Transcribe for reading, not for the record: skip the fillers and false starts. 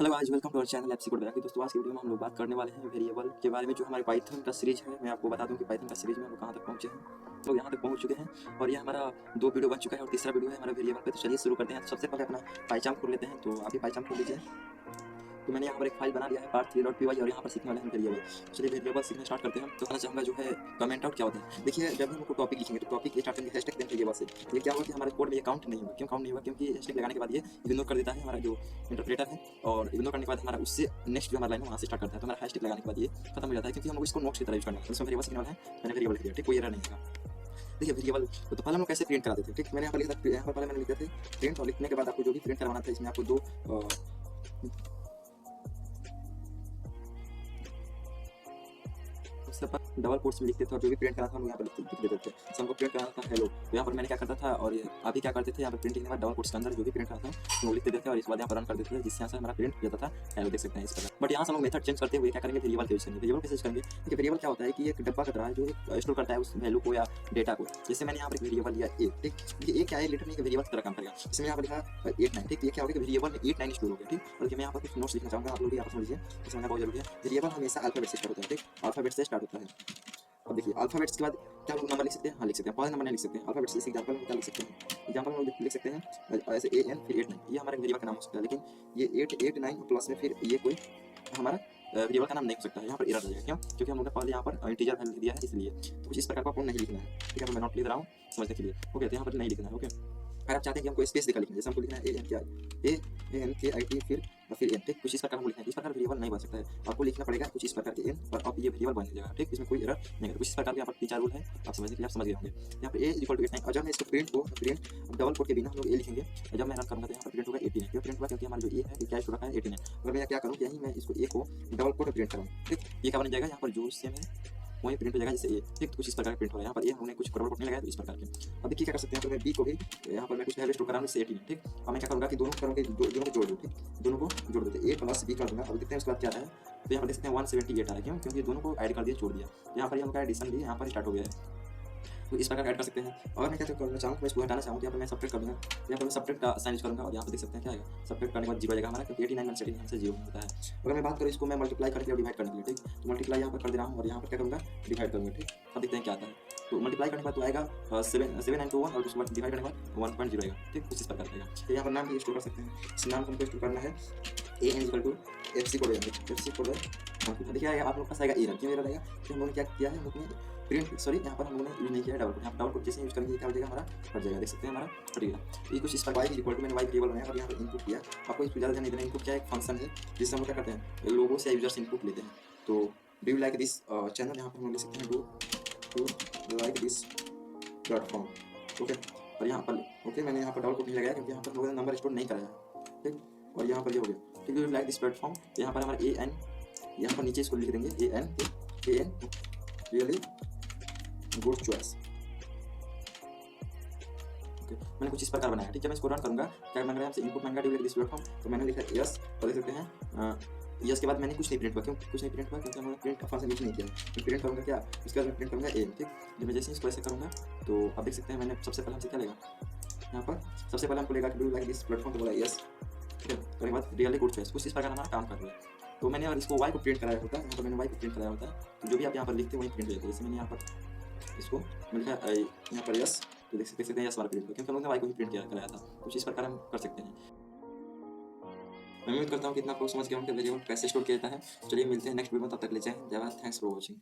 Hello guys, welcome to our channel FC code की। दोस्तों आज की वीडियो में हम लोग बात करने वाले हैं वेरिएबल के बारे में, जो हमारे पाइथन का सीरीज है। मैं आपको बता दूं कि पाइथन का सीरीज में हम लोग कहां तक पहुंचे हैं। तो यहां तक पहुंच चुके हैं और ये हमारा 2 वीडियो बन चुका है और तीसरा वीडियो है हमारा वेरिएबल पे। तो चलिए शुरू करते हैं। सबसे पहले अपना पाइचाम खोल लेते हैं। तो आप भी पाइचाम खोल लीजिए। तो मैंने यहाँ पर एक फाइल बना लिया है part3.py और यहाँ पर सीखने वाले हैं वेरिएबल। चलिए वेरिएबल सीखना स्टार्ट करते हैं। तो कहना चाहूँगा जो है कमेंट आउट क्या होता है। देखिए, जब हम लोग टॉपिक लिखेंगे तो टॉपिक स्टार्ट करेंगे हैशटैग देन वेरिएबल से। ये क्या हुआ कि हमारे कोड में ये काउंट नहीं हुआ। क्यों काउंट नहीं हुआ? क्योंकि हैशटैग लगाने के बाद ये इग्नोर कर देता है हमारा जो इंटरप्रेटर है, और इग्नोर करने के बाद हमारा उससे नेक्स्ट जो हमारा लाइन है वहाँ से स्टार्ट करता है। तो हमारा हैशटैग लगाने के बाद ये खत्म हो जाता है, क्योंकि हम लोग इसको नोट्स की तरह यूज करना है। तो इसमें वेरिएबल सीखने वाला है, मैंने वेरिएबल लिख दिया। ठीक, कोई एरर नहीं होगा। देखिए वेरिएबल तो पहले हम लोग कैसे प्रिंट कराते थे। ठीक, मैंने यहाँ पर लिखा था, यहाँ पर पहले मैंने लिखते थे प्रिंट, और लिखने के बाद आपको जो भी प्रिंट करवाना था इसमें आपको दो उससे पर डबल कोट्स में लिखते थे और जो भी प्रिंट कराना था हम यहाँ पर लिख देते थे। जैसे हमको प्रिंट कराना था हेलो, तो यहाँ पर मैंने क्या करता था और आप ही क्या करते थे, यहाँ पर प्रिंट लिखने के बाद डबल कोट्स के अंदर जो भी प्रिंट कराना था वो लिख देते थे और इसके बाद यहाँ पर रन कर देते थे, जिससे यहाँ से हमारा प्रिंट जाता था हेलो। देख सकते हैं इस तरह। बट यहाँ से हम लोग मेथड चेंज करते हुए क्या करेंगे, वेरिएबल का यूज करेंगे। वेरिएबल कैसे यूज करेंगे? देखिए वेरिएबल क्या होता है कि एक डब्बा की तरह है जो एक स्टोर करता है उस वैल्यू को या डेटा को। जैसे मैंने यहाँ पर वेरिएबल लिया ए। ठीक, ये क्या है, लिटरली एक वेरिएबल की तरह काम करेगा। इसमें यहाँ पर लिखा 89। ठीक, ये क्या होगा कि वेरिएबल में 89 स्टोर हो गया। ठीक, और मैं यहाँ पर कुछ नोट्स लिखना चाहूँगा, आप लोग यहाँ पर समझ लीजिए, समझना बहुत जरूरी है। वेरिएबल हमेशा अल्फाबेट से स्टार्ट होता है। ठीक, अल्फाबेट से स्टार्ट होता है। अब देखिए अल्फाबेट्स के बाद क्या हम लोग नंबर लिख सकते हैं? हाँ लिख सकते हैं, पहले नंबर नहीं लिख सकते हैं। अल्फाबेट्स जैसे एग्जांपल में क्या लिख सकते हैं? एग्जांपल में लिख सकते हैं ऐसे AN फिर 89। ये हमारे वेरिएबल का नाम हो सकता है, लेकिन ये 889 प्लस में फिर ये कोई हमारा वेरिएबल का नाम नहीं हो सकता है। यहाँ पर एरर आ जाएगा। क्यों? क्योंकि हम लोगों ने पहले यहाँ पर इंटीजर वैल्यू लिख दिया है, इसलिए तो कुछ इस प्रकार का आपको नहीं लिखना है। ठीक है, मैं नोट लिख रहा हूँ समझने के लिए। ओके, तो यहाँ पर नहीं लिखना है। ओके, अगर आप चाहते हैं कि हमको स्पेस देकर लिखना है, जैसे हमको लिखना है ANKIT फिर एन। ठीक, कुछ इस प्रकार हमको लिखना है। इस प्रकार वेरिएबल नहीं बन सकता है, आपको लिखना पड़ेगा कुछ इस प्रकार के एन और अब ये वेरिएबल बन जाएगा। ठीक, इसमें कोई एरर नहीं है। कुछ इस प्रकार के यहाँ पर 3-4 रूल है, आप समझने के लिए आप समझ गए होंगे। यहाँ पर A = 89 और जब मैं इसको प्रिंट डबल कोट के बिना हम लोग ए लिखेंगे, जब मैं रन करूँगा तो यहाँ पर प्रिंट होगा 89। क्यों प्रिंट हुआ? क्योंकि हमारा जो ए है क्या रखा है 89। अगर मैं क्या करूँ, यही मैं इसको ए को डबल कोट में प्रिंट करूँ। ठीक, ये क्या बन जाएगा, यहाँ पर जो सेम है वही प्रिंट हो जाएगा जैसे ए। ठीक, कुछ इस प्रकार का प्रिंट हो रहा है। यहाँ पर ए हमने कुछ डबल कोट नहीं लगाया, तो इस प्रकार के। अब देखिए क्या कर सकते हैं, तो मैं बी को भी यहाँ पर मैं कुछ वैल्यू स्टोर कराऊंगा जैसे 18। ठीक, अब मैं क्या करूँगा कि दोनों को जोड़ दूँ। ठीक, दोनों को जोड़ देते ए प्लस बी कर दूंगा। अब देखते हैं उसके बाद क्या है। तो यहाँ पर देख सकते हैं 178 आ रहा है। क्यों? क्योंकि दोनों को ऐड कर दिया, जोड़ दिया। यहाँ पर हम का एडिशन भी यहाँ पर स्टार्ट हो गया है। तो इस प्रकार ऐड कर सकते हैं। अगर मैं क्या करना चाहूँ, मैं इसको हटाना चाहूँ तो यहाँ पर मैं सब्ट्रैक्ट कर दूँगा। यहाँ पर मैं सब्ट्रैक्ट का साइन यूज करूँगा और यहाँ पर देख सकते हैं क्या आएगा, सब्ट्रैक्ट करने के बाद 0 आएगा हमारा, क्योंकि 89 - 89 से 0 होता है। अगर मैं बात करूँ इसको मैं मल्टीप्लाई करके और डिवाइड करने के लिए। ठीक, तो मल्टीप्लाई यहाँ पर कर दे रहा हूँ और यहाँ पर क्या करूँगा, डिवाइड करूँगा। ठीक, अब देखते हैं क्या आता है। तो मल्टीप्लाई करने के बाद तो आएगा 7 into 1 और उसके बाद डिवाइड करने के बाद 1.0 आएगा। ठीक, कुछ इस प्रकार आएगा। तो यहाँ पर नाम भी स्टोर कर सकते हैं। इस नाम को हमको स्टोर करना है AN = FC कोड है। FC कोड है। देखिए आएगा, आप लोग पास आएगा एरर। क्यों एरर आएगा? क्योंकि हम लोगों ने क्या किया है, हम लोग ने प्रिंट सॉरी यहाँ पर हम लोगों ने यूज नहीं किया है डबल कोट। यहाँ डबल कोट जैसे यूज करेंगे क्या हो जाएगा, हमारा हट जाएगा। देख सकते हैं हमारा हट गया। ये कुछ इस पर y = मैंने y वेरिएबल बनाया और यहाँ पर इनपुट किया। आपको इसको ज़्यादा ध्यान नहीं देना। इनपुट क्या है, एक फंक्शन है जिससे हम क्या करते हैं, लोगों से यूजर्स इनपुट लेते हैं। तो do you like this channel, यहाँ पर हम लिख सकते हैं do like this platform. Okay, और यहाँ पर ओके मैंने यहाँ पर डबल कोट नहीं लगाया क्योंकि यहाँ पर लोगों ने नंबर स्टोर नहीं कराया है। ठीक, और यहाँ पर ये हो गया। ठीक, do you like this platform, यहाँ पर हमारा AN, यहाँ पर नीचे इसको लिख देंगे AN really good choice. Okay, मैंने कुछ इस प्रकार बनाया। ठीक है, मैं इसको रन करूंगा। क्या मांग रहा है हमसे, इनपुट मांगा डू लाइक दिस प्लेटफॉर्म, तो मैंने लिखा यस और देख सकते हैं यस के बाद मैंने कुछ नहीं प्रिंट हुआ। क्यों कुछ नहीं प्रिंट हुआ? क्योंकि हमने प्रिंट फंक्शन यूज नहीं किया। तो प्रिंट करूंगा क्या, उसके बाद मैं प्रिंट करूंगा ए। ठीक, जब मैं जैसे इसको ऐसे करूंगा तो आप देख सकते हैं मैंने सबसे पहले हमसे क्या लेगा, यहाँ पर सबसे पहले हमको लेगा कि डू लाइक दिस प्लेटफॉर्म, तो बोला यस। ठीक है, तो उसके बाद रियली गुड चॉइस। कुछ इस प्रकार हमारा काम कर रहा है। तो मैंने और इसको वाई को प्रिंट कराया होता है, यहाँ पर मैंने वाई को प्रिंट कराया होता है। तो जो भी आप यहाँ पर लिखते हैं वही प्रिंट हो जाता है। जैसे मैंने यहाँ पर इसको मैं लिखा यहाँ पर यस, तो देख सकते हैं यस वाला प्रिंट हो, क्योंकि हम लोगों ने वाई को ही प्रिंट कराया था। कुछ इस प्रकार हम कर सकते हैं। मैं उम्मीद करता हूँ कि इतना आपको समझ गया होंगे वेरिएबल कैसे स्टोर किया जाता है। चलिए मिलते हैं नेक्स्ट वीडियो में, तब तक ले जाएं। जय हिंद, थैंक्स फॉर वॉचिंग।